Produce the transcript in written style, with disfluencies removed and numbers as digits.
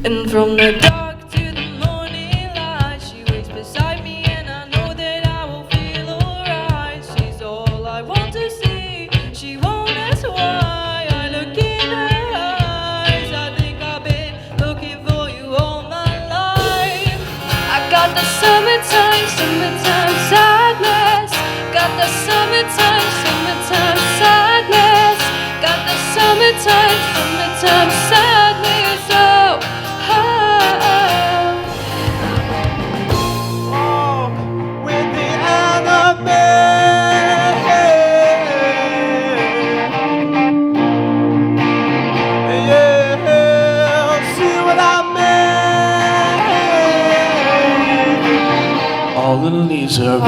And from the dark to the morning light, she waits beside me, and I know that I will feel alright. She's all I want to see, she won't ask why. I look in her eyes, I think I've been looking for you all my life. I got the summertime sadness. Got the summertime sadness. Got the summertime sadness. Walk with the enemy. Yeah, see what I mean. All the leaves are